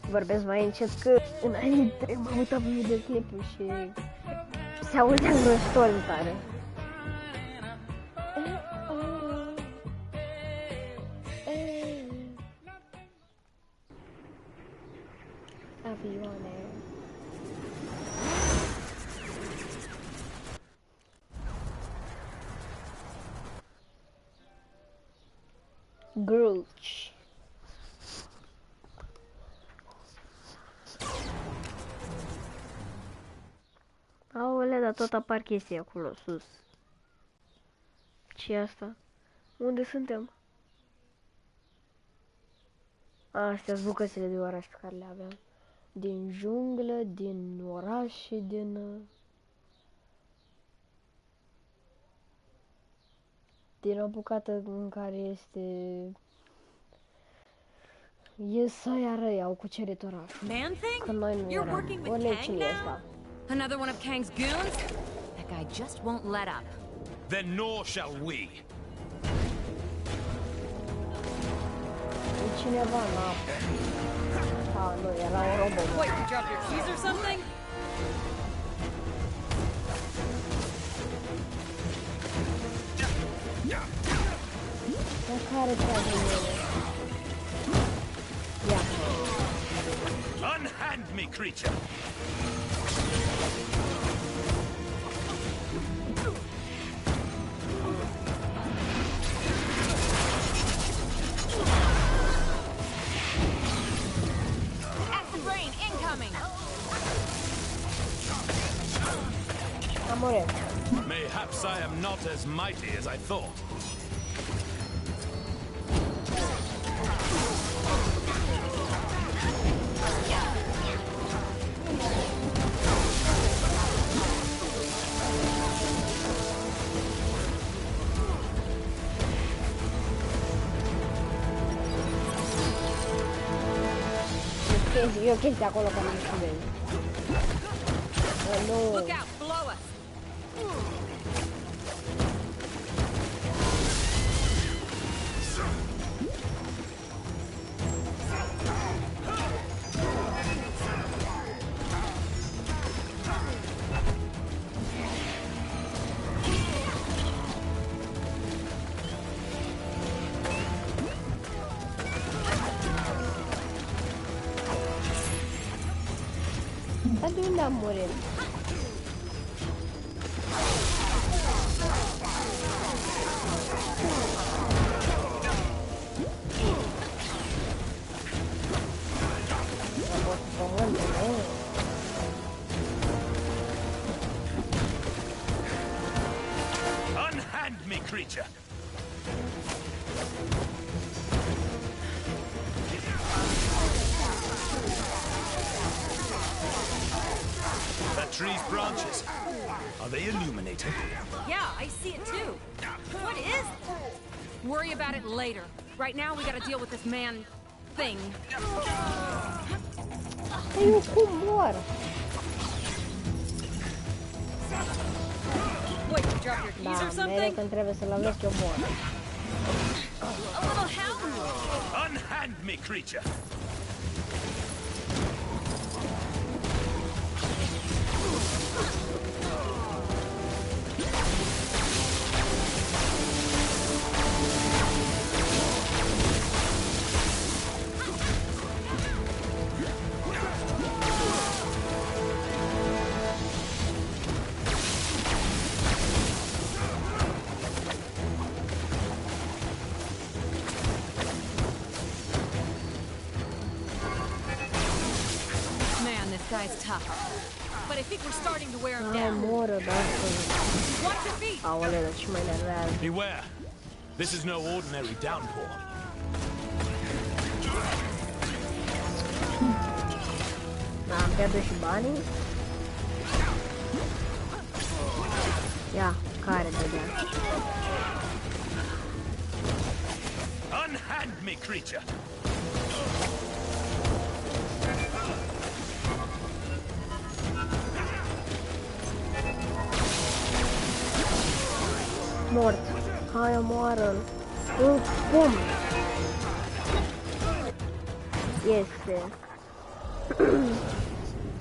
Vorbesc mai încet că înainte m-am uitat pe videoclipul și se auzea îngrozitor de tare. Avioane. Grulci. Aolea, dar tot apar chestii acolo sus. Ce-i asta? Unde suntem? Astea-s bucățile de oraș pe care le aveam. Din junglă, din oraș și din o bucată în care e să-i răi, au cucerit orașul. Că noi nu eram. Ole, cine e asta? Another one of Kang's goons? That guy just won't let up. Then nor shall we. E cineva în apă. Nu, era un robot. Wait, you dropped your keys or something? Dar care trage ele? Ia. Unhand me, creature. Mayhaps I am not as mighty as I thought. E o chestie acolo că nu știu vezi. Nu. Look out, below us. Dar de unde am murit? Unhand me, creature. That tree's branches. Are they illuminated? Yeah, I see it too. What is it? Worry about it later. Right now, we gotta deal with this man thing. Eu cum mor? Wait, you dropped your keys or Da, mereu something? când trebuie să-l lovesc, eu mor. A little help? Unhand me, creature. Guy's tough, but I think we're starting to wear him Ai, down. moră, da. Watch your feet. Aoleu, dar ce mai nervează. Beware. This is no ordinary downpour. Da, am pierdut și banii. Ia, care dădea. Unhand me, creature. Mort. Hai, omoară-l. Pum! Este.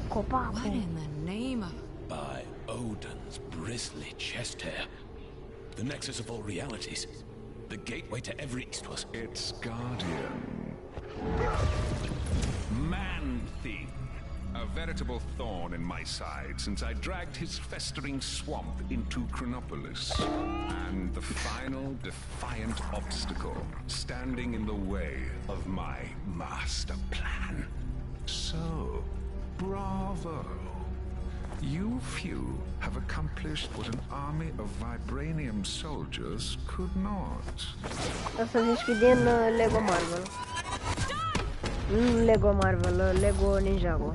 Copacul. What in the name of... By Odin's bristly chest hair. The nexus of all realities. The gateway to every Eastwas. Its guardian. Man-Thing. A veritable thorn in my side since I dragged his festering swamp into Chronopolis. And the final defiant obstacle standing in the way of my master plan. So, bravo. You few have accomplished what an army of vibranium soldiers could not. Asta zici că din Lego Marvel. Lego Marvel, Lego Ninjago.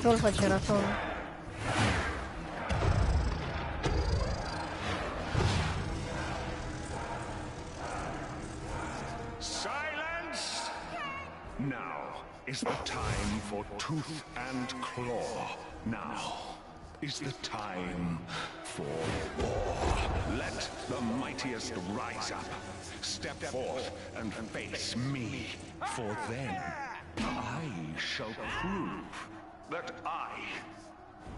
Ce-l face ratonul? Silence! Now is the time for tooth and claw. Now is the time for war. Let the mightiest rise up. Step forth and face me. For then I shall prove that I,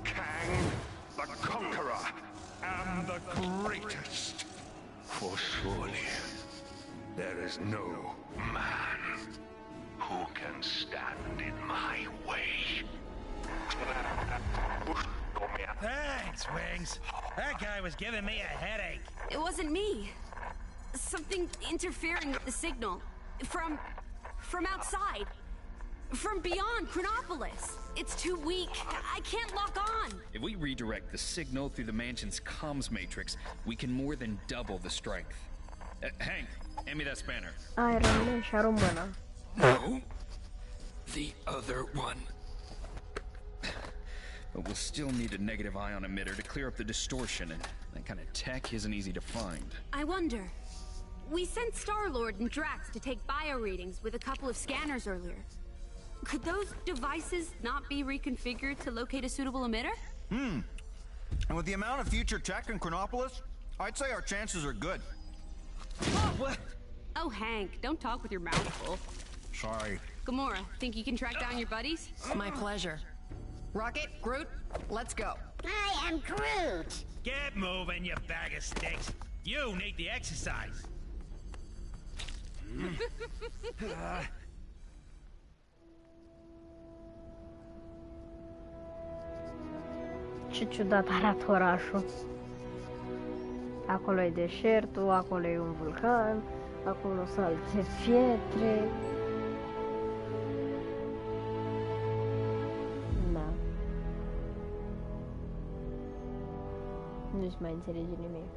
Kang the Conqueror, am the greatest. For surely there is no man who can stand in my way. Thanks, Wings. That guy was giving me a headache. It wasn't me. Something interfering with the signal. From outside. From beyond Chronopolis. It's too weak. I can't lock on. If we redirect the signal through the mansion's comms matrix, we can more than double the strength. Hank, hand me that spanner. Iron Man și aromână. No. The other one. But we'll still need a negative ion emitter to clear up the distortion, and that kind of tech isn't easy to find. I wonder. We sent Star-Lord and Drax to take bio readings with a couple of scanners earlier. Could those devices not be reconfigured to locate a suitable emitter? And with the amount of future tech in Chronopolis, I'd say our chances are good. What? Oh, Hank, don't talk with your mouth full. Sorry. Gamora, think you can track down your buddies? My pleasure. Rocket, Groot, let's go. I am Groot. Get moving, you bag of sticks. You need the exercise. Ce ciudat arată orașul. Acolo e deșertul, acolo e un vulcan, acolo sunt alte pietre. Da. Nu-ți mai înțelege nimic.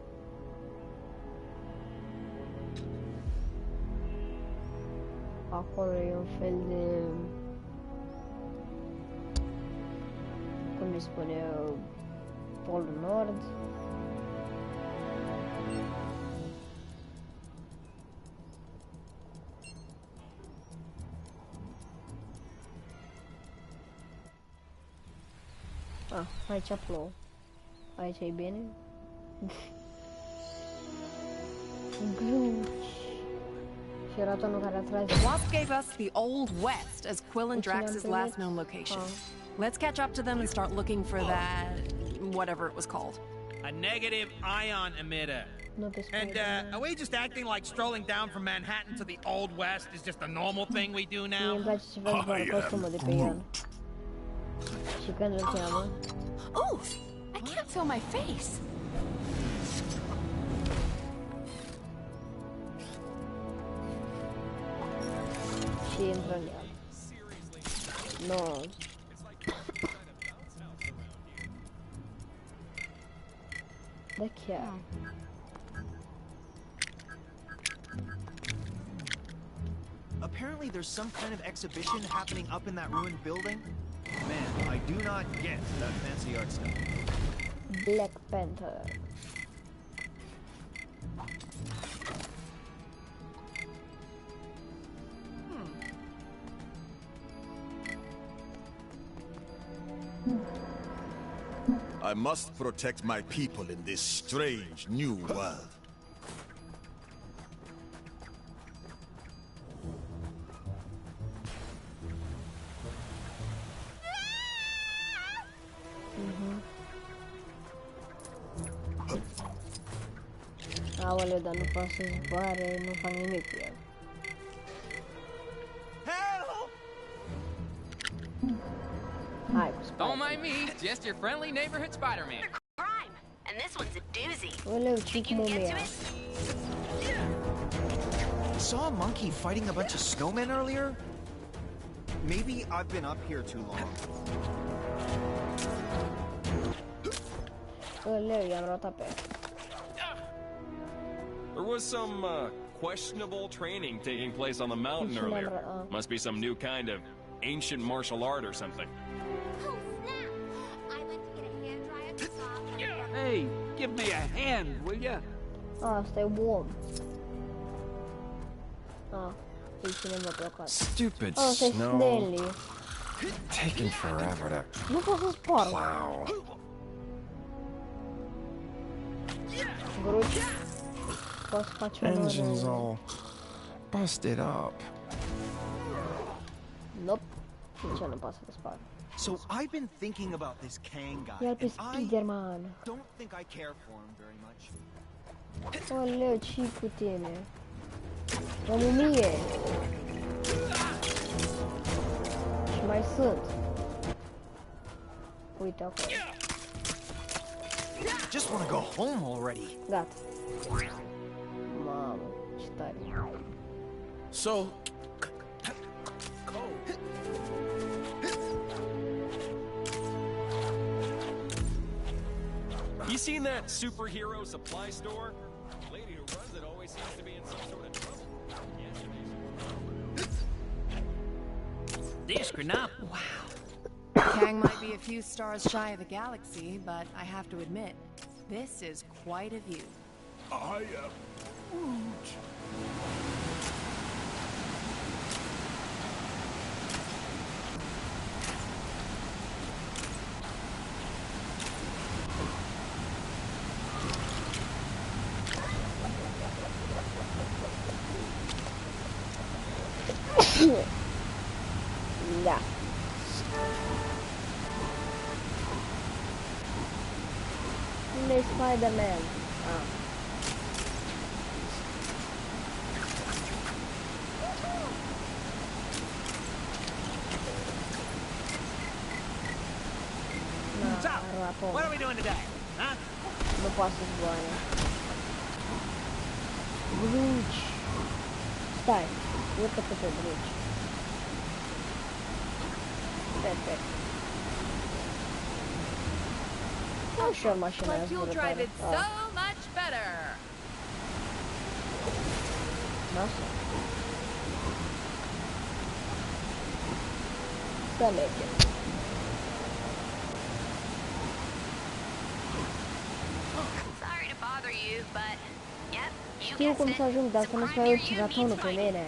Acolo e un fel de... cum îi spune... Polul Nord. Ah, aici plouă. Aici e bine. Gluci. Și ratonul care a tras. Wasp gave us the Old West as Quill and Drax's last known location. Let's catch up to them and start looking for that... whatever it was called. A negative ion emitter. And are we just acting like strolling down from Manhattan to the Old West is just a normal thing we do Mie now? îmi place ce vezi doar costumul de pe el. Și când îl cheamă. Oof! I can't feel my face. Și intră în el. No. Da chiar. Apparently there's some kind of exhibition happening up in that ruined building. Man, I do not get that fancy art stuff. Black Panther. I must protect my people in this strange new world. Aoleu, dar nu poate să zboare, nu fac nimic cu el. Hai cu Don't spate. mind me, just your friendly neighborhood Spider-Man. Crime, and this one's a doozy. Aoleu, ce Think cum you can e get to ea? it? Saw a monkey fighting a bunch of snowmen earlier? Maybe I've been up here too long. Aoleu, i-am rotat pe ea. There was some questionable training taking place on the mountain earlier. Must be some new kind of ancient martial art or something. Oh, snap! I went to get a hairdryer at the shop. Hey, give me a hand, will ya? Asta e om. E cineva blocat. Stupid Asta e snow. Stanley. Taking forever to Nu pot să spar. plow. Gruci. Poți să faci un Engine's all busted up. Nope. Nici eu nu pot să le spar. So I've been thinking about this Kang guy, Ia-l pe and I Spider-Man. don't think I care for him very much. Oleu, ce-i cu tine? O mumie. Și mai sunt. Uite acolo. Just want to go home already. Gata. Mamă, ce tare. So, You seen that superhero supply store? The lady who runs it always seems to be in some sort of trouble. This Canal. Wow. Kang might be a few stars shy of the galaxy, but I have to admit, this is quite a view. I am Groot. Da. Unde e Spider-Man? So, what are we doing today? Huh? Nu poate să zboare. Gruci. Stai, urcă-te pe Gruci. Perfect. Ușor mașina aia Like you'll drive zburătoare. it so much better. Lasă. Să mergem. Sorry to bother you, but yep, you Știu cum guessed să ajung, it. dar să Some nu-ți crime mai near urci you ratonul needs pe fighting. mine.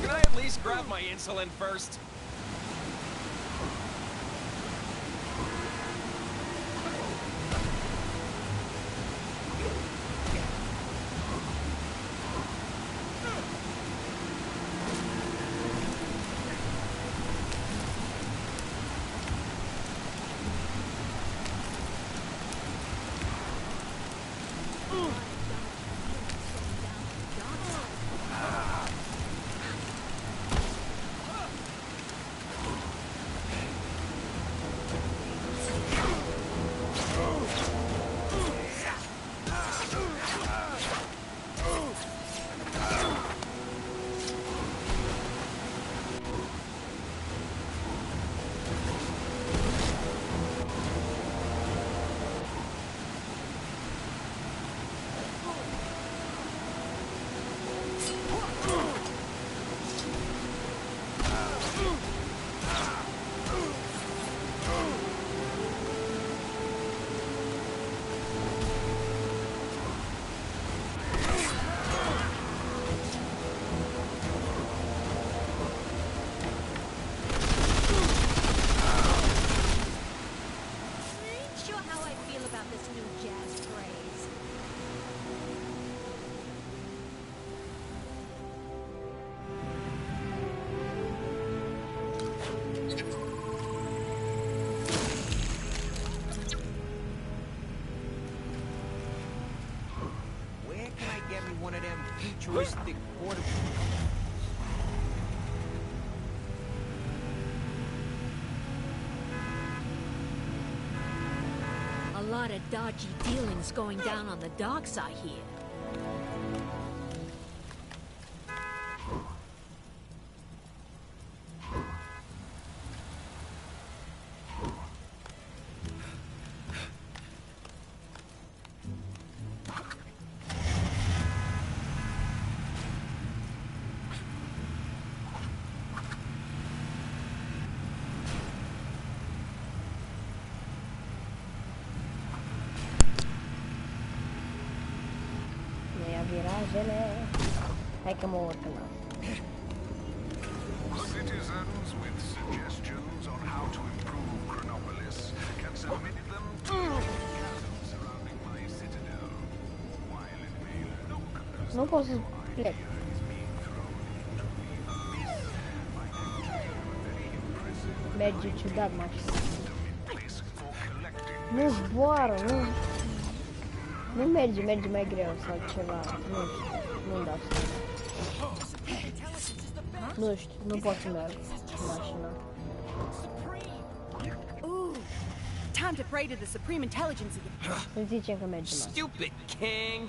Can I at least grab my insulin first? futuristic quarter. A lot of dodgy dealings going down on the docks, I hear. Viragem, né? Hai că mă urc la. Citizens with suggestions on how to improve Chronopolis can submit them to the chasm surrounding my citadel. While it may look as Nu pot să plec. Merge ciudat mașina. Nu zboară, nu. Nu merge mai greu sau ceva, nu știu, nu-mi dau seama. Nu știu, nu pot să merg cu mașina. Time to pray to the supreme intelligence again. Îmi zicem că mergem. Stupid king.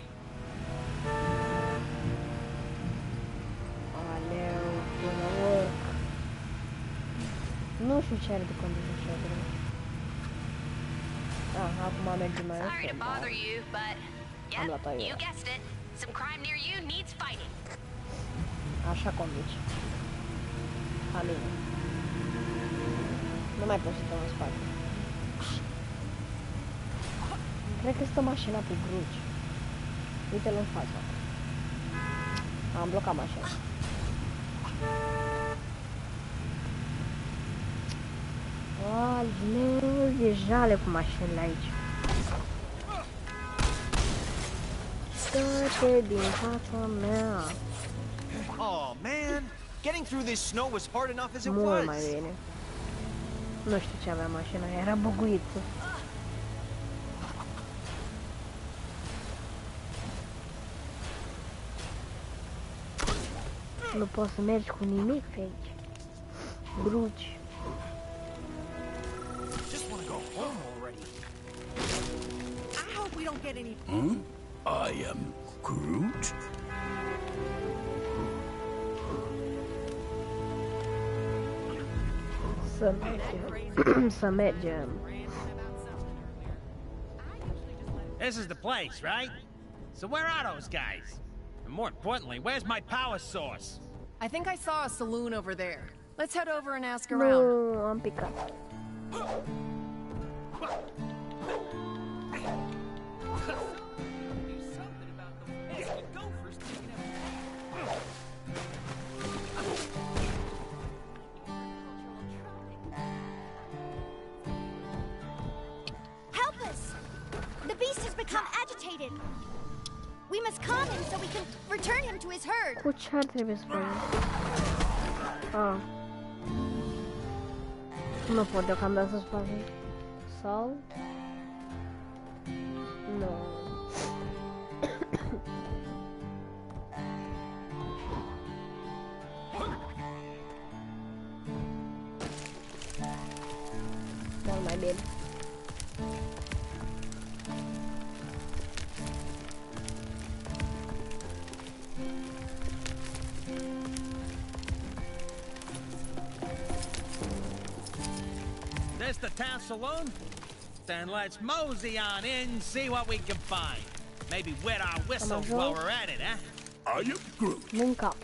Aleu, până urc. Nu știu ce are de condus așa greu. Acum mergem mai Sorry to bother you, but am luat aia. you guessed it. Some crime near you needs fighting. Așa conduci. A mine. Nu mai pot să stau în spate. Cred că stă mașina pe gruci. Uite-l în față. Am blocat mașina. Aleu, e jale cu mașinile aici. Dă-te din fața mea. Oh man, getting through this snow was hard enough as it was. Mult mai bine. Nu știu ce avea mașina, era buguită. Nu poți să mergi cu nimic pe aici. Bruci. Just want to go home already. I hope we don't get any. I am Groot? Să mergem. Să mergem. This is the place, right? So where are those guys? And more importantly, where's my power source? I think I saw a saloon over there. Let's head over and ask around. Nu, am picat. Help us! The beast has become agitated. We must calm him so we can return him to his herd. Cu ce ar trebui să facem? Ah. Nu pot deocamdată să-ți facem. Sau? Nu. Mult mai bine. This the town saloon? Then let's mosey on in and see what we can find. Maybe wet our whistles while we're at it, huh? I am Groot. Din cap.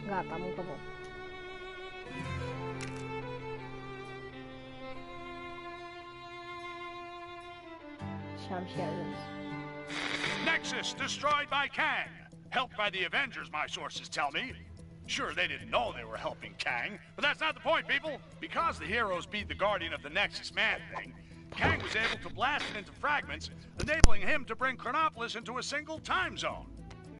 Gata, am încăput. Și am și ajuns. Nexus destroyed by Kang. Helped by the Avengers, my sources tell me. Sure, they didn't know they were helping Kang, but that's not the point, people. Because the heroes beat the Guardian of the Nexus Man thing, Kang was able to blast it into fragments, enabling him to bring Chronopolis into a single time zone.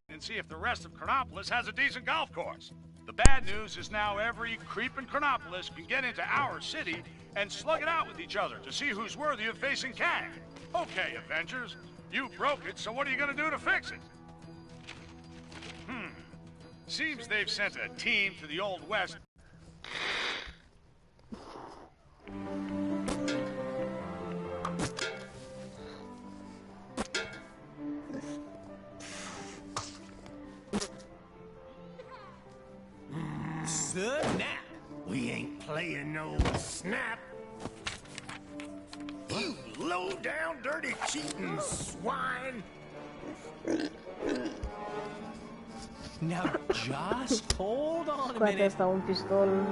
And see if the rest of Chronopolis has a decent golf course. The bad news is now every creep in Chronopolis can get into our city and slug it out with each other to see who's worthy of facing Kang. Okay, Avengers. You broke it, so what are you gonna do to fix it? Seems they've sent a team to the Old West. Snap! We ain't playing no snap. You low-down, dirty, cheating swine! Now just hold on a Scoate minute. asta un pistol.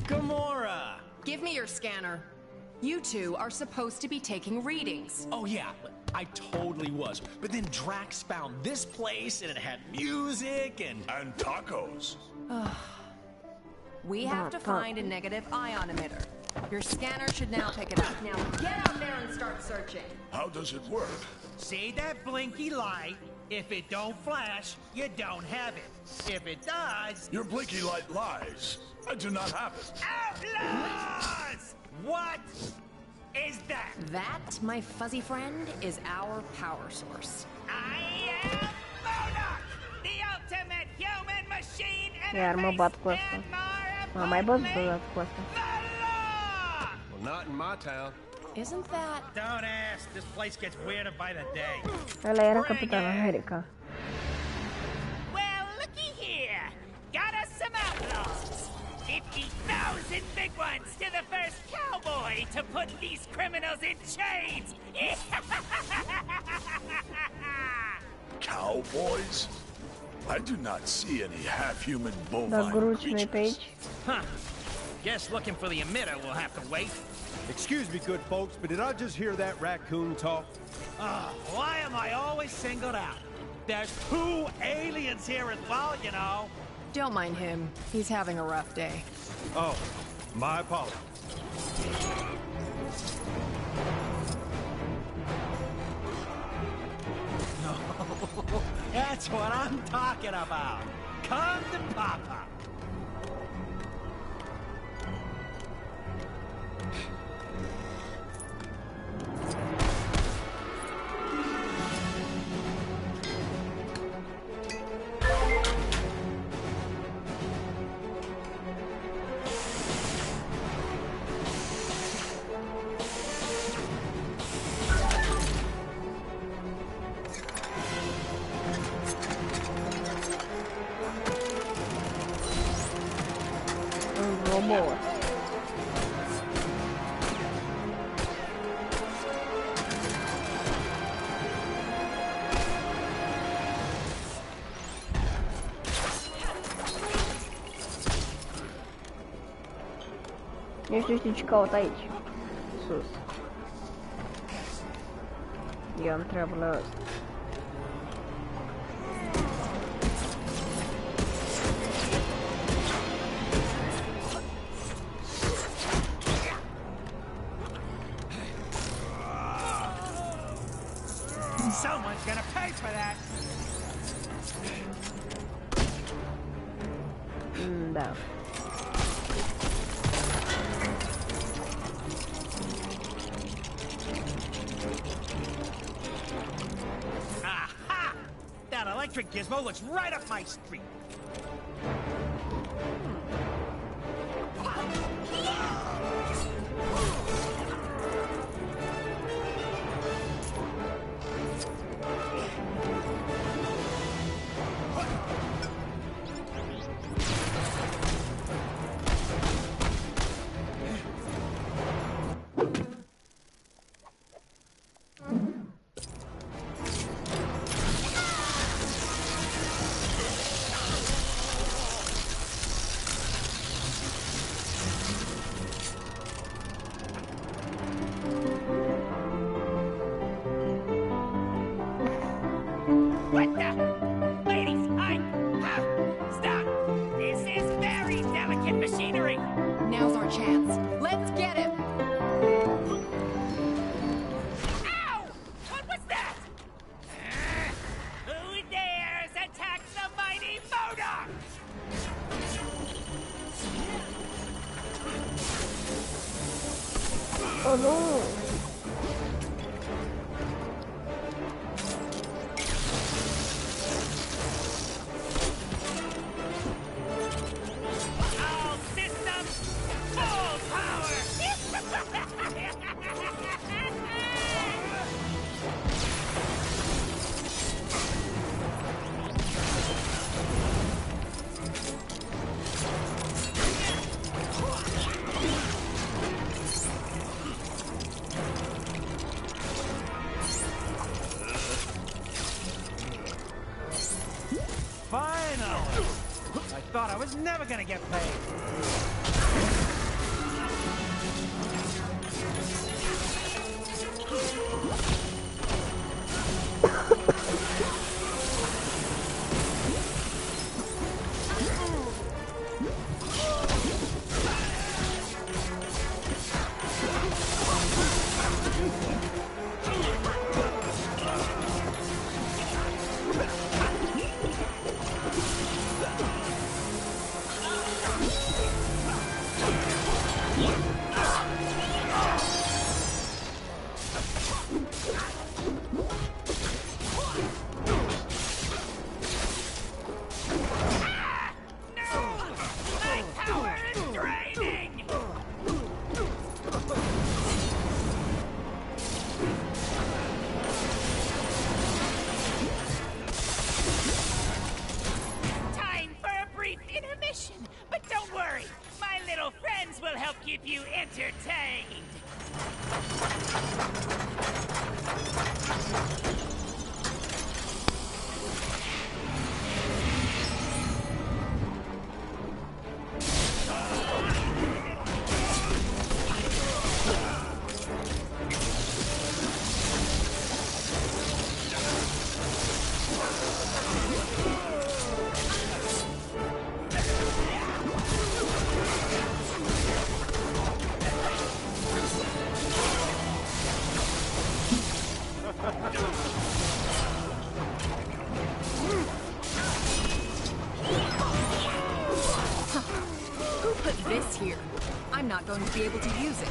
Gamora! Give me your scanner. You two are supposed to be taking readings. Oh yeah, I totally was. But then Drax found this place and it had music and tacos. We have to find a negative ion emitter. Your scanner should now pick it up. Now get out there and start searching. How does it work? See that blinky light? If it don't flash, you don't have it. If it does... Your blinky light lies. I do not have it. Outlaws! What is that? That, my fuzzy friend, is our power source. I am Monarch, the ultimate human machine Iar mă bat cu asta. M-am mai văzut odată cu asta. Well, not in my town. Isn't that... Don't ask. This place gets weirder by the day. Ăla era Capitan America. Well, looky here. Got us some outlaws. 50,000 big ones to the first cowboy to put these criminals in chains. Cowboys? I do not see any half-human bovine Dar Groot nu-i creatures. pe aici? Huh. Guess looking for the emitter will have to wait. Excuse me, good folks, but did I just hear that raccoon talk? Why am I always singled out? There's 2 aliens here as well, you know. Don't mind him. He's having a rough day. Oh, my apologies. That's what I'm talking about. Come to Papa. Robot. Nu știu ce caut aici. Sus. Eu am treabă la ăsta. Someone's gonna pay for that. Da. Aha! That electric gizmo looks right up my street. Oh no! All systems full power! Finally! I thought I was never gonna get paid. Time for a brief intermission, but don't worry, my little friends will help keep you entertained. Who put this here? I'm not going to be able to use it.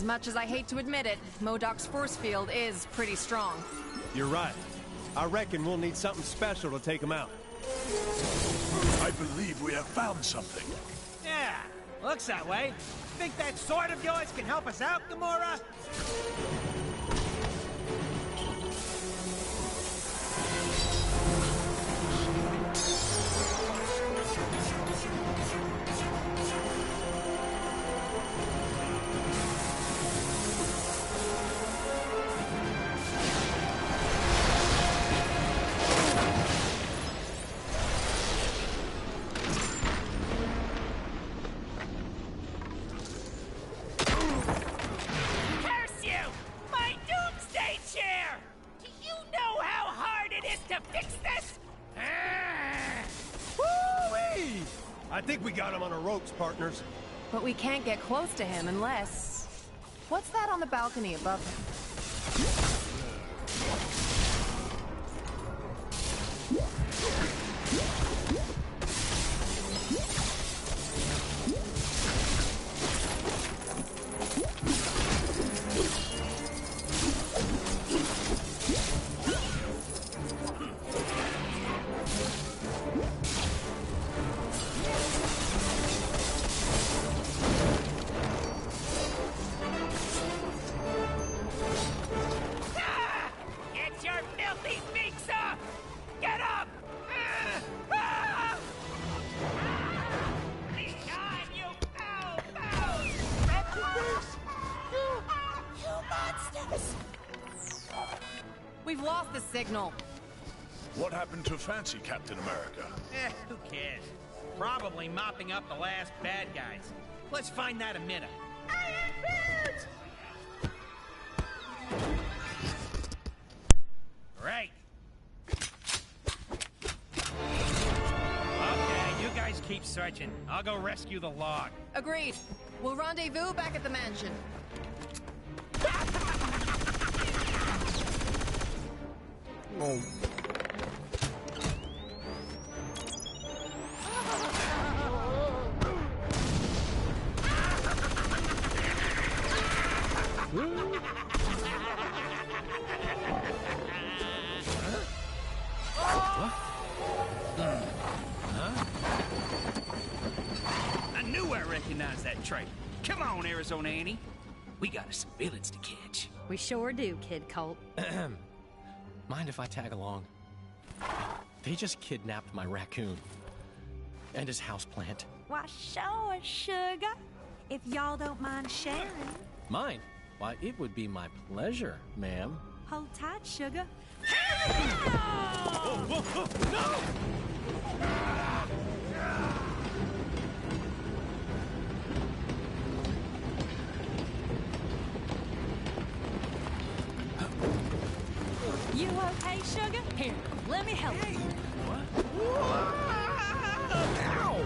As much as I hate to admit it, MODOK's force field is pretty strong. You're right. I reckon we'll need something special to take him out. I believe we have found something. Yeah, looks that way. Think that sword of yours can help us out, Gamora? Curse you! My doomsday chair! Do you know how hard it is to fix this? Woo-wee! I think we got him on our ropes, partners. But we can't get close to him unless... What's that on the balcony above him? Get your filthy beaks off! Get up! Be gone, you foul foul! You monsters! We've lost the signal. What happened to Fancy Captain America? Who cares? Probably mopping up the last bad guys. Let's find that a minute. Right. Okay, you guys keep searching. I'll go rescue the log. Agreed. We'll rendezvous back at the mansion. Oh. I knew I recognized that trait. Come on, Arizona Annie. We got us some villains to catch. We sure do, Kid Colt. Mind if I tag along? They just kidnapped my raccoon. And his houseplant. Why, sure, sugar. If y'all don't mind sharing. Mine? Why, it would be my pleasure, ma'am. Hold tight, sugar. Whoa, whoa, whoa, no! You okay, sugar? Here, let me help you. Ow!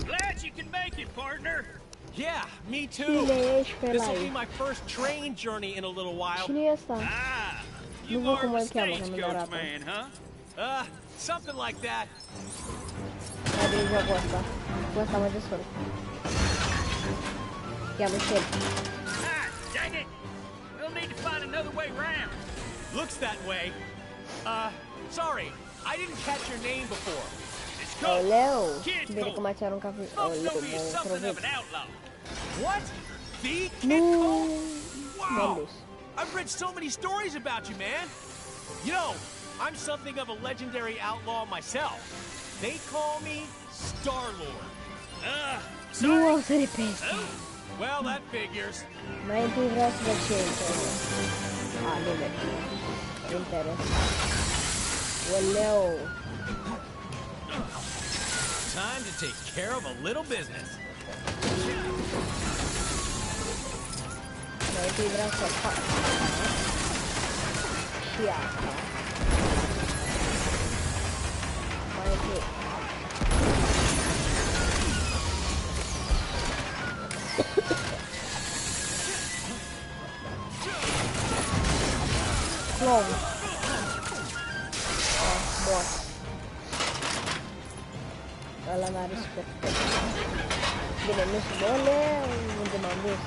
Glad you can make it, partner. Yeah, me too. This will be my first train journey in a little while. You No are como a el que habla, que me da stagecoach rato. man, huh? Something like that. Abrir a porta. Aguentar mais de soro. Que abre cedo. Ah, dang it! We'll need to find another way round. Looks that way. Sorry, I didn't catch your name before. It's Oh, Colt. Leo. Kid Vire Colt. como é que era café. Oh, Folks Leo, know me as bom something of an proveito. outlaw. What? The Kid No. Colt? Wow! Mendes. I've read so many stories about you, man. You know, I'm something of a legendary outlaw myself. They call me Star-Lord. Nossa, ele pensa. Well, that figures. Mas tem braço da gente. Ah, beleza. Não interessa. O Leo. Time to take care of a little business. Mas tem braço só. Chiata. Mas tem. Long. Ó, morte. Bine, nu știu de unde, unde m-am dus.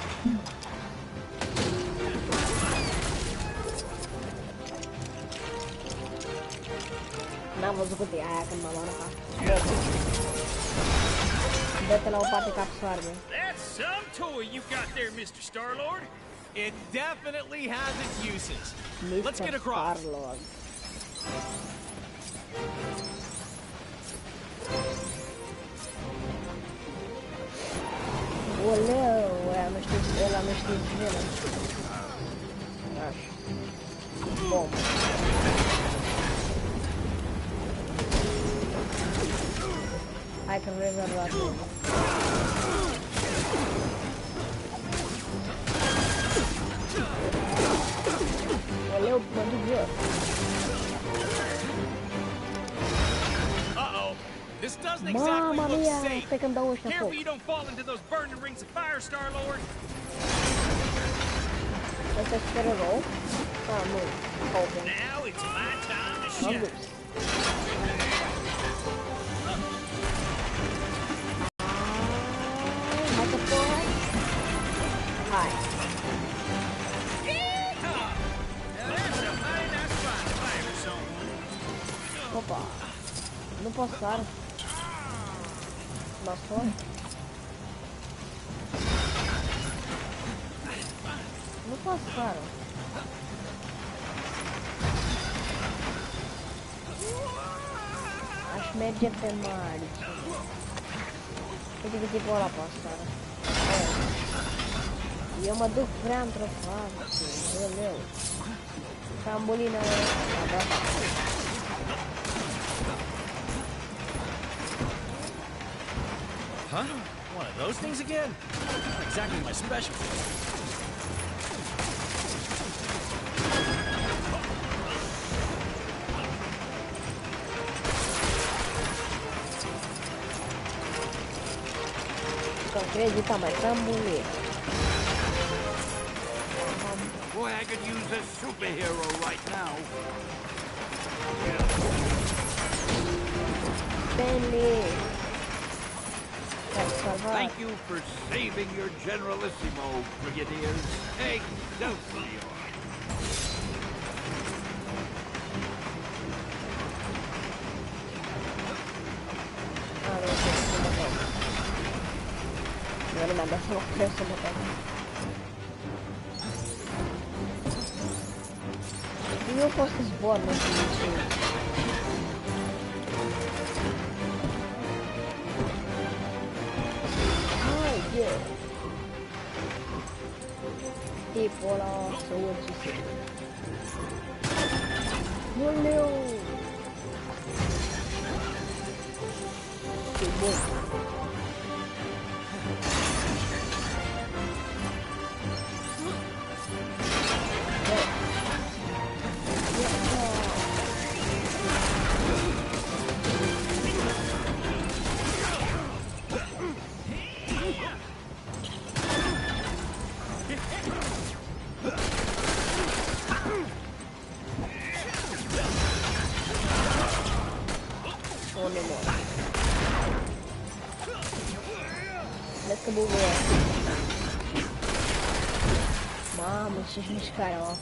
N-am văzut cutia aia când m-am aruncat. Dă-te la o parte ca soarbe. That's some toy you got there, Mr. Star-Lord. It definitely has its uses. Let's get Mr. across. Star-Lord. Oleu, ela nu știe cine. Așa. Bom. Hai că vrei să luat. Oleu, mă duc eu. Uh-oh. This doesn't exactly Mamma look mia, safe. stai că-mi dau ăștia Careful foc. you don't fall into those burning rings of fire, Star-Lord. Ăsta se pare rău? Ah, nu. Open. Now it's my time to Am shine. dus. Hai că poți. Hai. Yeehaw! Now that's a mighty nice spot to fire someone. Opa. Nu pot să sar. Nasol. Nu pot să sar. Aș merge pe mare. Uite că tipul ăla poate să sară. Eu mă duc prea într-o parte. Oleu. Trambolina e. Da. Huh? One of those things again? Not exactly my specialty. Acredita, mai trambulie. Boy, I could use a superhero right now. Stanley. Thank you for saving your Generalissimo, Brigadiers. Excelsior! Agora nada, só uma criança na terra. E eu posso esboar nesse vídeo. Ai, yeah. Tipo, lá, saúde. Valeu! Que bom.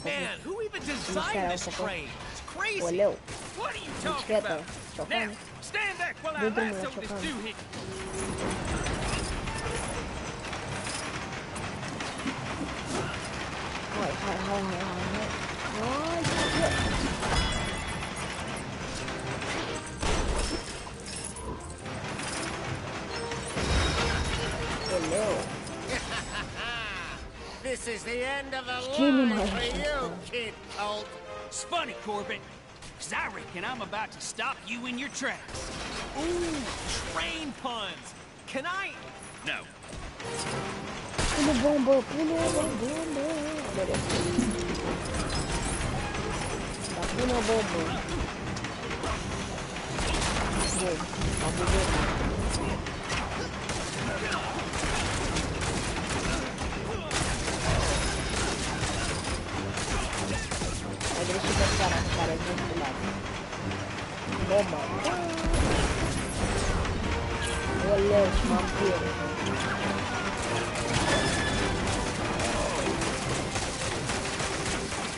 Man, who even designed this train? It's crazy. Oleu. What are you talking about? Now, stand back while I lasso this doohickey. This is the end of the line for you, Kid Colt. It's funny, Corbett, because I reckon I'm about to stop you in your tracks. Ooh, train puns. Can I? No. Pula bomba, pula bomba. Pula bomba. Deixa eu pensar as caras desse lado. Bomba. Olha. vampir.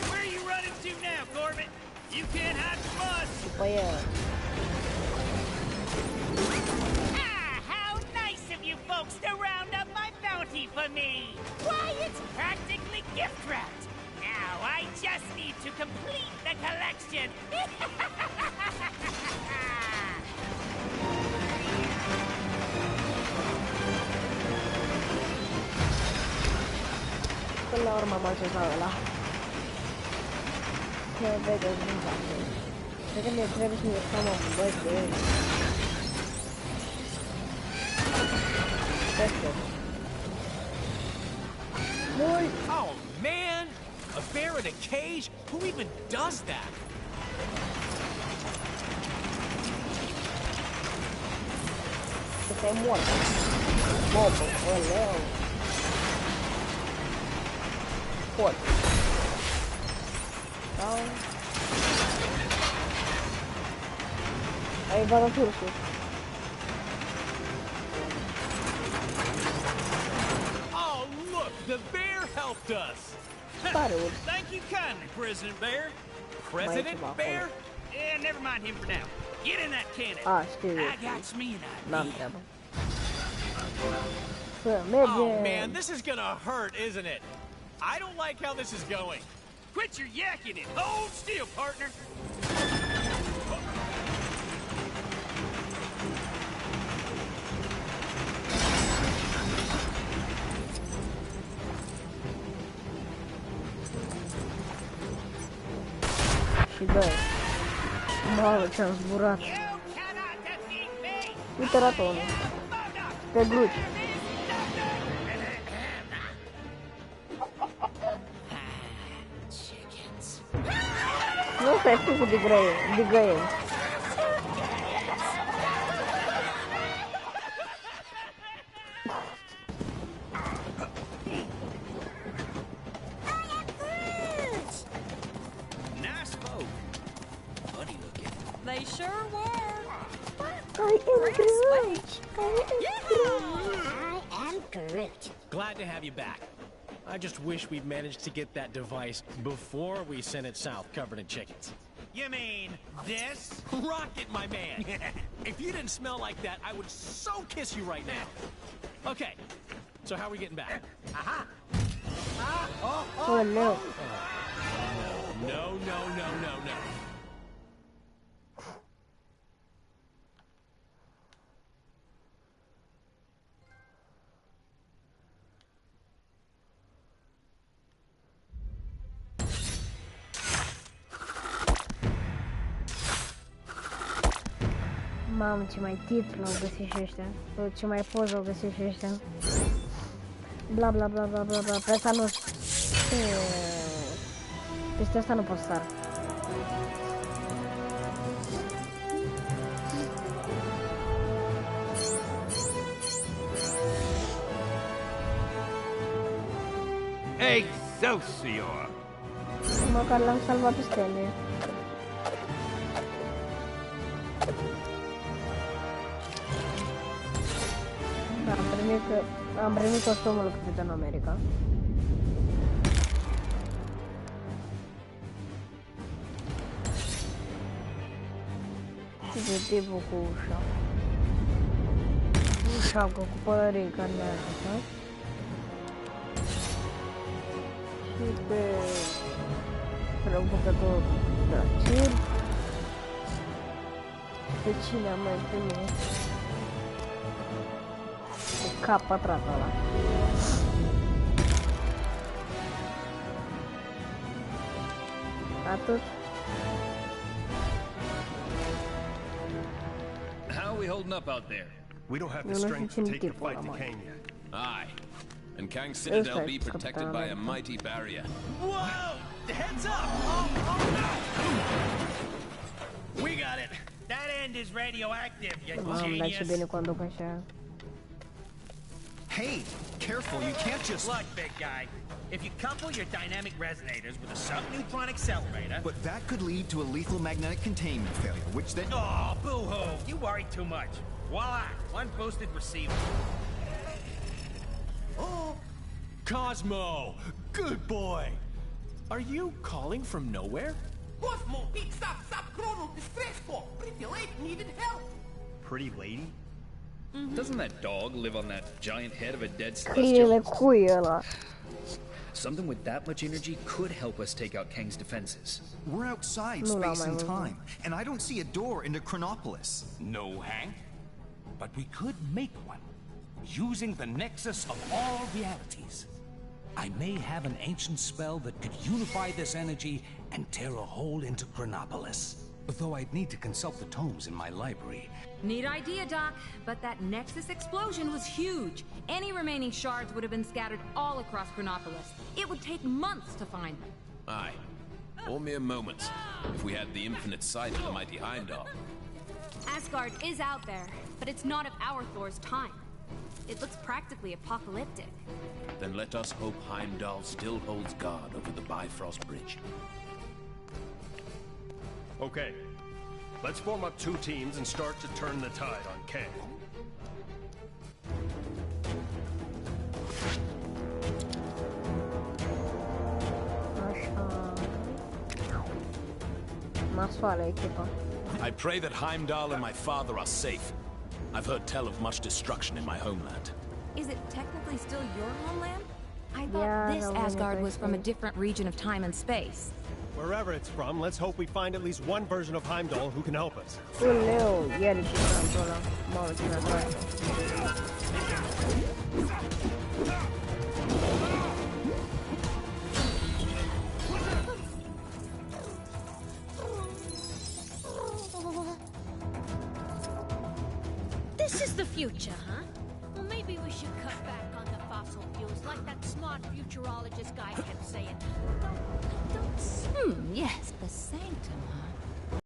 Where are you running to now, Corbett? You can't hide from us. Oye. Ah, how nice of you folks to round up my bounty for me. Why, it's practically gift wrapped. Now I just need to complete the collection. Quella orma mai usata là. Che vedo in faccia. Perché mi credo che mi facciamo un po' bene. Oh man! A bear in a cage? Who even does that? Sei muerto. Bobo, oleo. Fuerte. Ciao. Ahí va la turco. Oh, look! The bear helped us! Parou. Thank you kindly, President Bear. President Bear? Yeah, never mind him for now. Get in that cannon. Ah, scusi. I got me an Non idea. devo. Oh man, this is gonna hurt, isn't it? I don't like how this is going. Quit your yakking and hold still, partner. Și doi. Mamă, ce-am zburat. Uite ratonul. Pe gruci. Nu stai cu de găieni. Nice folk. Funny looking. They sure were. I am Groot. I am Groot. Glad to have you back. I just wish we'd managed to get that device before we sent it south covered in chickens. You mean this? Rocket, my man! If you didn't smell like that, I would so kiss you right now. Okay, so how are we getting back? Aha! Oh no. No, no, no, no, no. Mamă, ce mai titlu au găsit și ăștia. Ce mai poză au găsit și ăștia. Bla bla bla bla bla bla. Pe asta nu... Peste asta nu pot să sar. Excelsior! Măcar l-am salvat pe stele. Am primit costumul Capitan America. Și de tipul cu ușa. Ușa cu părere încarnează, așa. Și pe răbucător de la circ. Pe cine am mai primit? Cap pătrat ăla. Atât. How are we holding up out there? We don't have the strength to take the fight to Kang yet. Aye. And Kang's citadel be protected by a mighty barrier. Whoa! Heads up! Oh no! We got it! That end is radioactive, you Mamă, dar ce bine conduc așa. Hey, careful, you can't just... Look, big guy. If you couple your dynamic resonators with a subneutron accelerator... But that could lead to a lethal magnetic containment failure, which then... Oh, boo-hoo! You worry too much. Voila! One posted receiver. Oh, Cosmo! Good boy! Are you calling from nowhere? Cosmo, big stop chrono distressful. Pretty late, needed help. Pretty lady? Doesn't that dog live on that giant head of a dead Ele celestial? cuida. Something with that much energy could help us take out Kang's defenses. We're outside No, space and no, no. time, and I don't see a door into Chronopolis. No, Hank. But we could make one, using the nexus of all realities. I may have an ancient spell that could unify this energy and tear a hole into Chronopolis. Though I'd need to consult the tomes in my library. Neat idea, Doc, but that Nexus explosion was huge. Any remaining shards would have been scattered all across Chronopolis. It would take months to find them. Aye. All mere moments, if we had the infinite sight of the mighty Heimdall. Asgard is out there, but it's not of our Thor's time. It looks practically apocalyptic. Then let us hope Heimdall still holds guard over the Bifrost Bridge. Okay. Let's form up 2 teams and start to turn the tide on Kang. I pray that Heimdall and my father are safe. I've heard tell of much destruction in my homeland. Is it technically still your homeland? I thought this Asgard was from a different region of time and space. Wherever it's from, let's hope we find at least one version of Heimdall who can help us. This is the future, huh? Well, maybe we should cut back on the fossil fuels like that smart futurologist guy kept saying. Yes, the Sanctum, huh?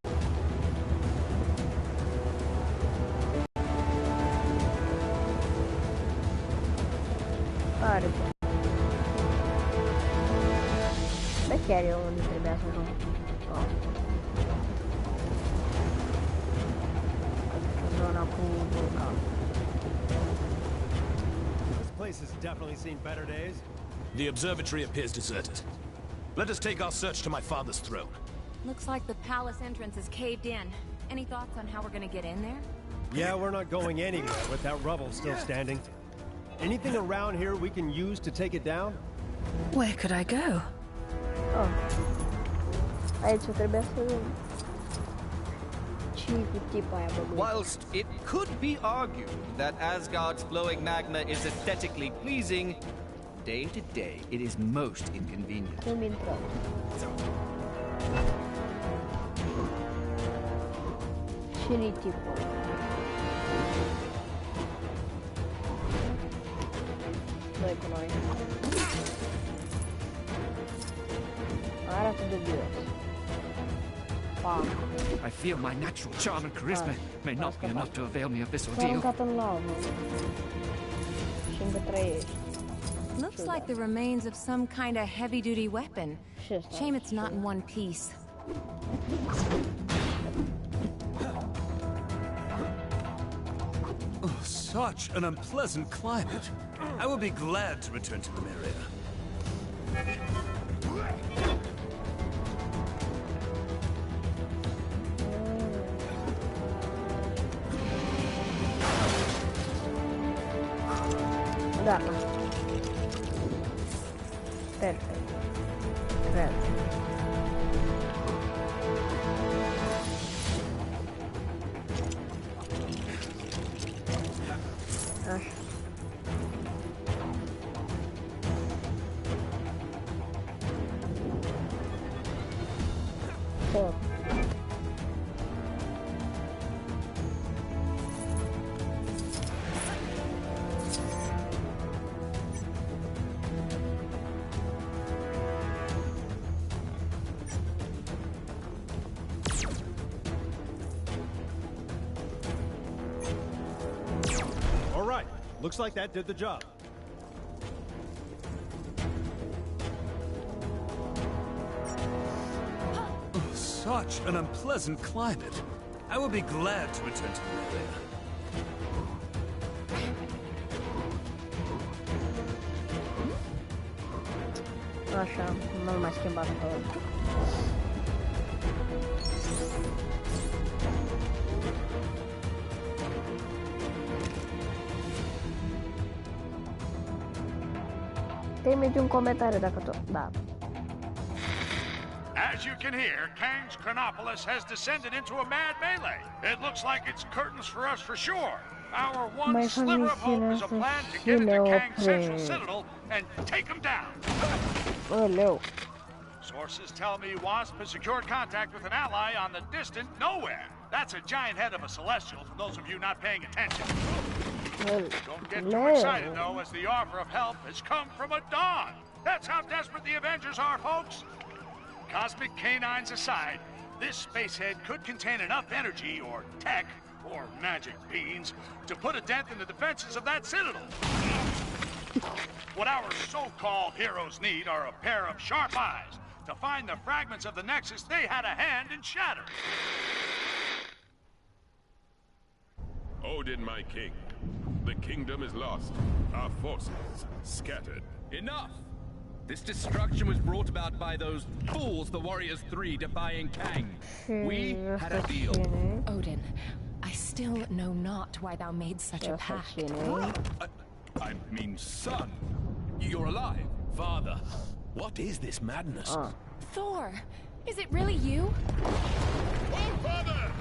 Pare. Perché ero un intermezzo? This place has definitely seen better days. The observatory appears deserted. Let us take our search to my father's throne. Looks like the palace entrance is caved in. Any thoughts on how we're gonna get in there? Yeah, we're not going anywhere with that rubble still standing. Anything around here we can use to take it down? Where could I go? Oh. Aí deixa eu ter besta. Whilst it could be argued that Asgard's flowing magma is aesthetically pleasing, day to day it is most inconvenient. I feel my natural charm and charisma may not be enough to avail me of this ordeal. Looks like the remains of some kind of heavy-duty weapon. Shame it's not in one piece. Oh, such an unpleasant climate. I will be glad to return to Lemuria. Dama. Perfetto. Grazie. Bom. All right, looks like that did the job. Oh, such an unpleasant climate. I will be glad to return to Lemuria. Așa, nu mai schimbat acolo. Trimite un comentariu dacă tot, da. As you can hear, Kang's Chronopolis has descended into a mad melee. It looks like it's curtains for us for sure. Our one sliver of hope is a plan to get into Kang's central citadel and take him down. Oh, no. Sources tell me Wasp has secured contact with an ally on the distant nowhere. That's a giant head of a celestial for those of you not paying attention. Don't get too excited, though, as the offer of help has come from a Dawn. That's how desperate the Avengers are, folks. Cosmic canines aside, this spacehead could contain enough energy or tech, or magic beans, to put a dent in the defenses of that citadel. What our so-called heroes need are a pair of sharp eyes to find the fragments of the Nexus they had a hand in shattering. Odin, my king. The kingdom is lost. Our forces scattered. Enough! This destruction was brought about by those fools, the Warriors 3, defying Kang. We had a deal. Odin, I still know not why thou made such a pact. I mean, son. You're alive. Father, what is this madness? Thor, is it really you? Oh, father!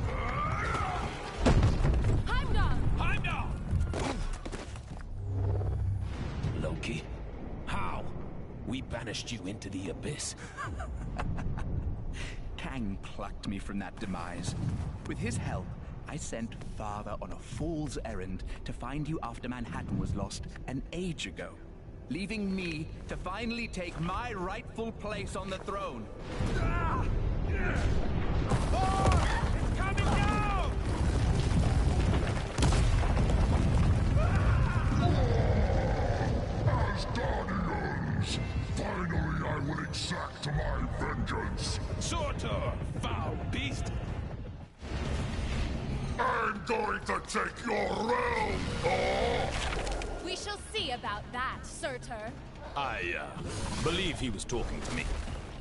Heimdall! Loki, how? We banished you into the abyss. Kang plucked me from that demise. With his help, I sent Father on a fool's errand to find you after Manhattan was lost an age ago, leaving me to finally take my rightful place on the throne. Thor! It's coming down! As Guardians, finally I will exact my vengeance. Surtur, foul beast! I'm going to take your realm! We shall see about that, Surtur. I believe he was talking to me.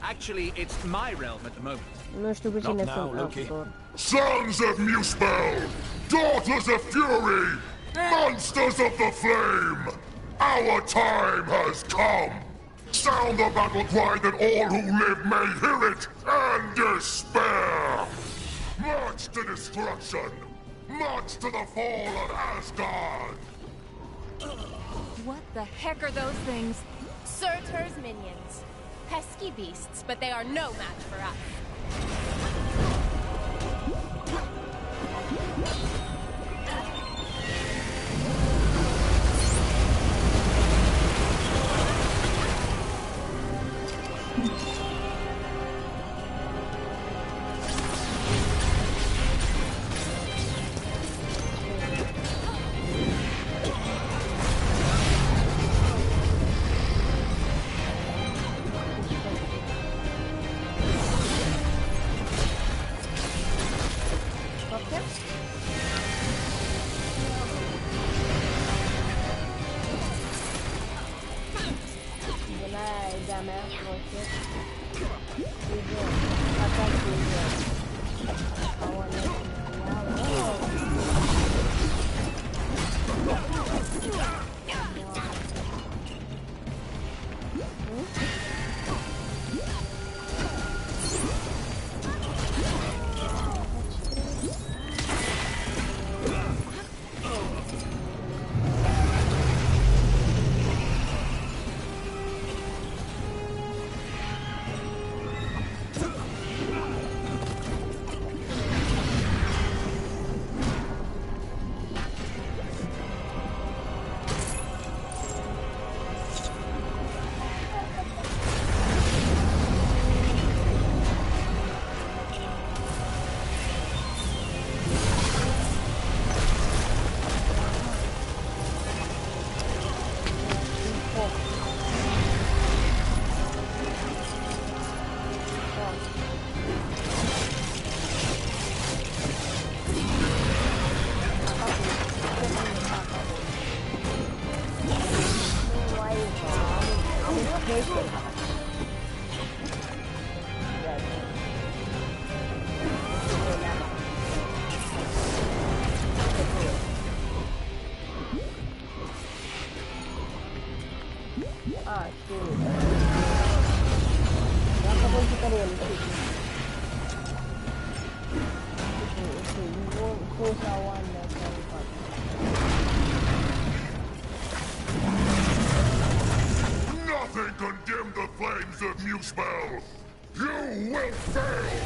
Actually, it's my realm at the moment. Nu știu cu cine sunt. Loki. Sons of Muspel! Daughters of Fury! Monsters of the Flame! Our time has come! Sound the battle cry that all who live may hear it and despair! March to destruction! March to the fall of Asgard! What the heck are those things? Surtur's minions. Pesky beasts, but they are no match for us. Ah, sì. Guarda quanti caroni, cosa Wanda stavo facendo? Nothing can dim the flames of Muspel! You will fail!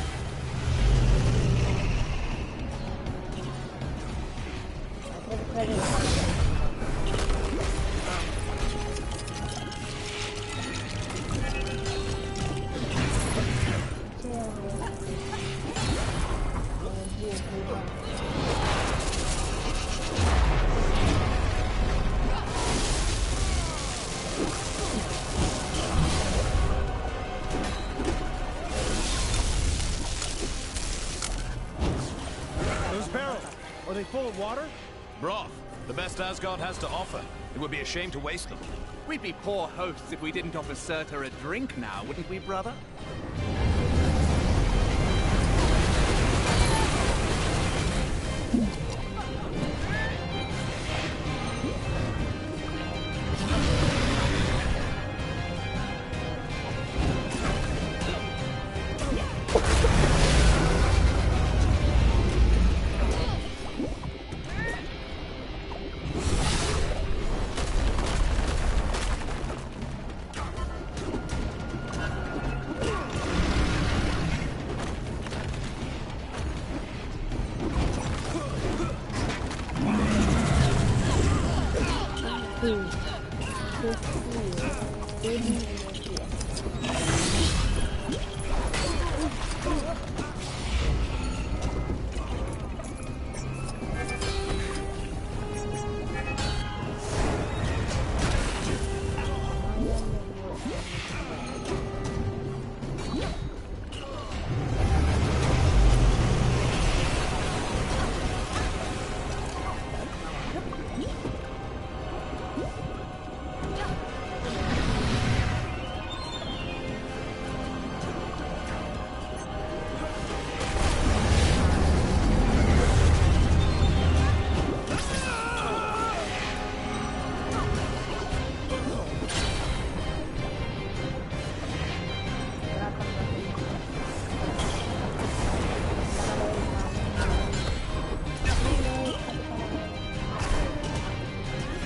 Those barrels, are they full of water? Broth. The best Asgard has to offer. It would be a shame to waste them. We'd be poor hosts if we didn't offer Surtur a drink now, wouldn't we, brother?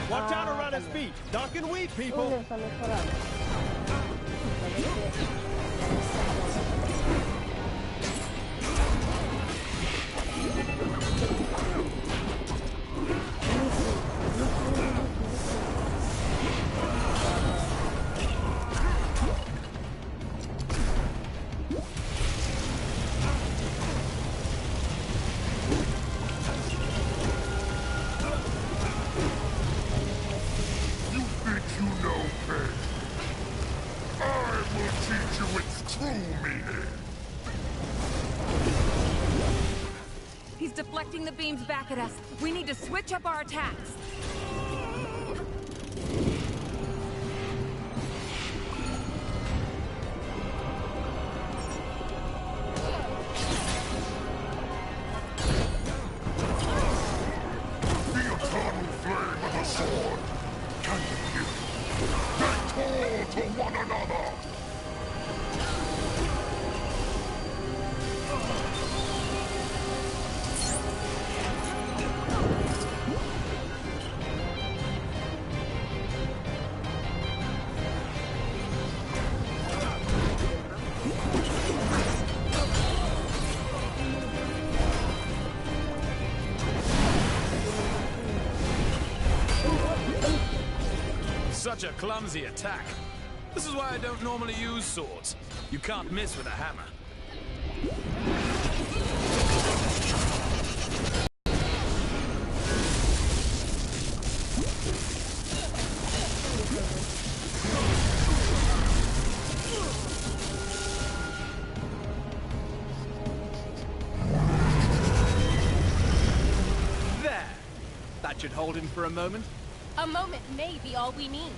Watch out around his feet. Knocking weed, people. He's deflecting the beams back at us. We need to switch up our attacks. The eternal flame of the sword! Can you hear it? They call to one another! Such a clumsy attack. This is why I don't normally use swords. You can't miss with a hammer. There! That should hold him for a moment. A moment may be all we need.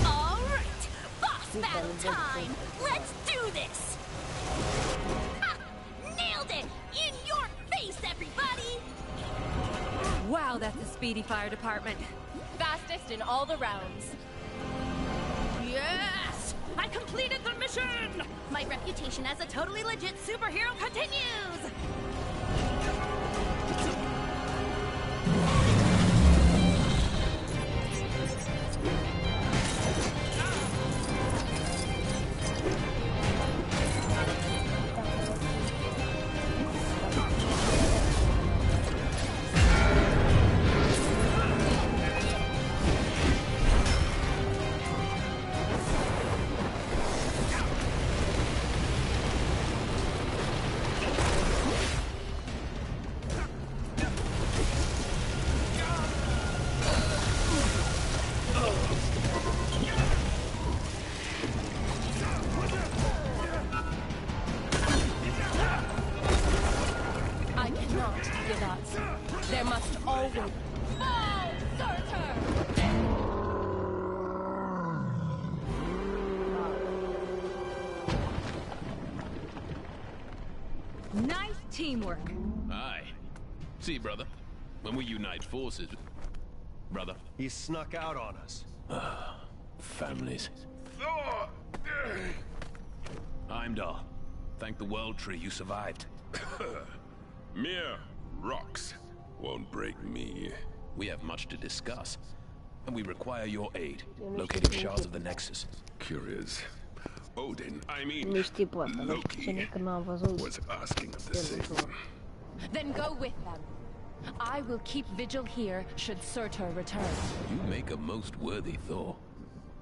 All right, boss battle time. Let's do this. Ha! Nailed it! In your face, everybody! Wow, that's a speedy fire department. Fastest in all the rounds. Yes! I completed the mission! My reputation as a totally legit superhero continues! I cannot give up. There must always fall, Surtur! Nice teamwork. Aye. See, brother, when we unite forces... Brother? He snuck out on us. Families. Heimdall, thank the World Tree you survived. Mere rocks won't break me. We have much to discuss, and we require your aid, locating shards of the Nexus. Curious. Odin, I mean, Loki, was asking of the same. Then go with them. I will keep vigil here should Surtur return. You make a most worthy Thor.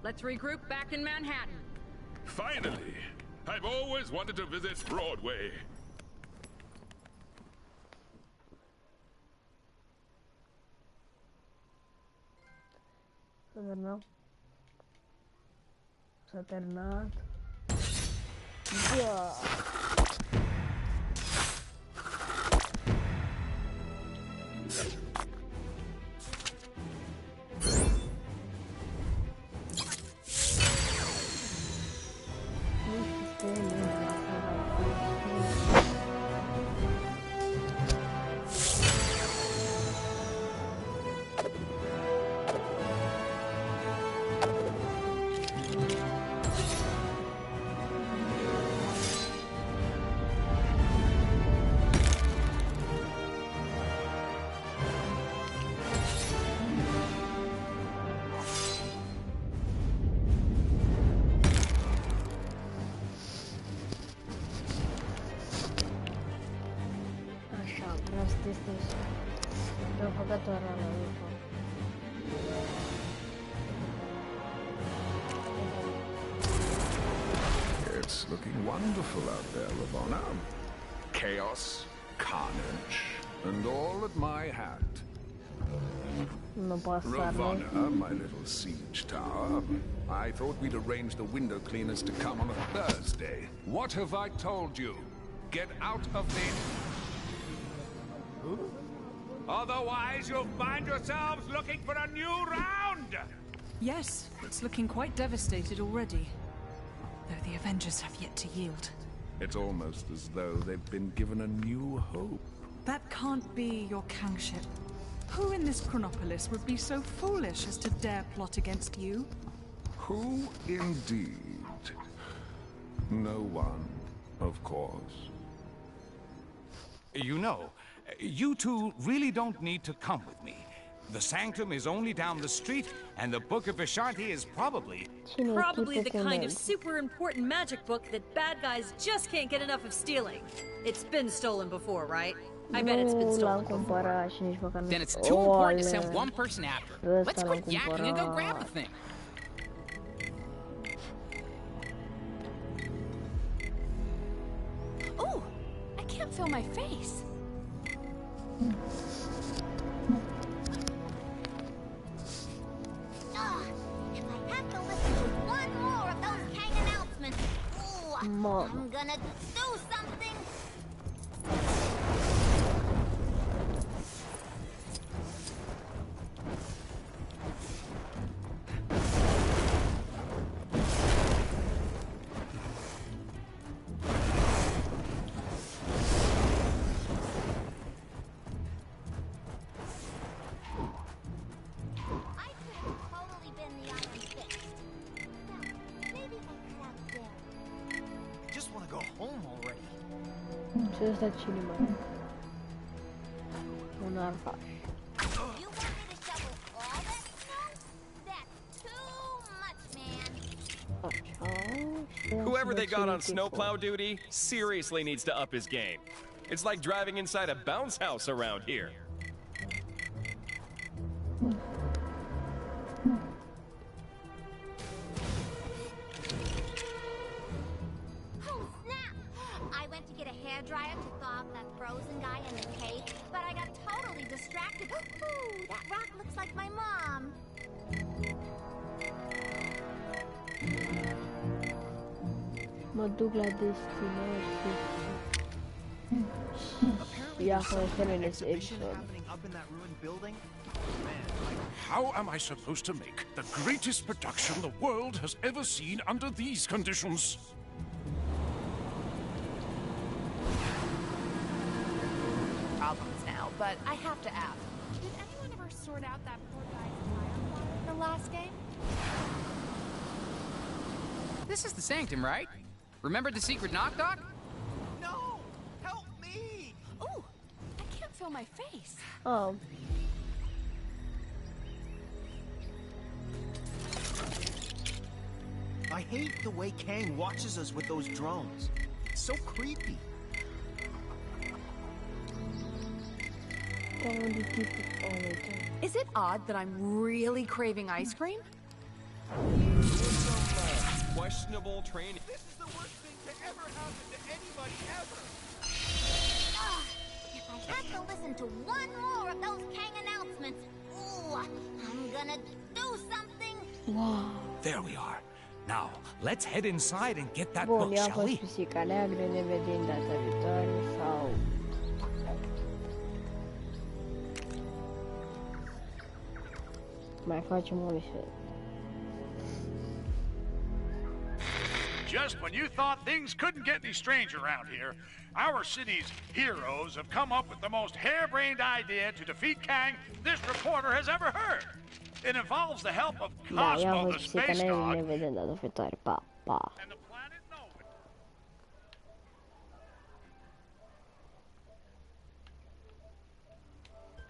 Let's regroup back in Manhattan. Finally! I've always wanted to visit Broadway. Saturnat. Yeah. It's looking wonderful out there, Ravonna. Chaos, carnage, and all at my hand. Ravonna, my little siege tower. I thought we'd arrange the window cleaners to come on a Thursday. What have I told you? Get out of the... Otherwise, you'll find yourselves looking for a new round! Yes, it's looking quite devastated already. Though the Avengers have yet to yield. It's almost as though they've been given a new hope. That can't be, your kingship. Who in this Chronopolis would be so foolish as to dare plot against you? Who indeed? No one, of course. You know, you two really don't need to come with me. The Sanctum is only down the street, and the Book of Vishanti is probably the kind of super important magic book that bad guys just can't get enough of stealing. It's been stolen before, right? I bet it's been stolen before. Then it's too important to send one person after it. Let's quit yakking and go grab the thing. Ooh, I can't feel my face. If I have to listen to one more of those Kang announcements, I'm gonna do something. Ce ăsta cine mai e? Un arfaș. Whoever they got on snowplow duty seriously needs to up his game. It's like driving inside a bounce house around here. Oh, snap! I went to get a hairdryer to thaw up that frozen guy in the cave, but I got totally distracted. Ooh, that rock looks like my mom. Mă duc la destinație. Ia hotărâre episod. How am I supposed to make the greatest production the world has ever seen under these conditions? Problems now, but I have to ask. Did anyone ever sort out that poor guy's firefly in the last game? This is the sanctum, right? Remember the secret knock-knock? No! Help me! Ooh, I can't feel my face. Oh. I hate the way Kang watches us with those drones. It's so creepy. Is it odd that I'm really craving ice cream? Questionable training. This is the worst thing to ever happen to anybody ever! If I have to listen to one more of those Kang announcements, ooh, I'm gonna do something. Wow. There we are. Now, let's head inside and get that Bun, book, ia shall we? fost pisica neagră, ne vedem data viitoare sau... Mai facem o mișcă. Just when you thought things couldn't get any stranger around here, our city's heroes have come up with the most harebrained idea to defeat Kang this reporter has ever heard. It involves the help of Da, ia Cosmo fost the pisica Space neagră, Dog ne vedem data viitoare. Pa, pa. and the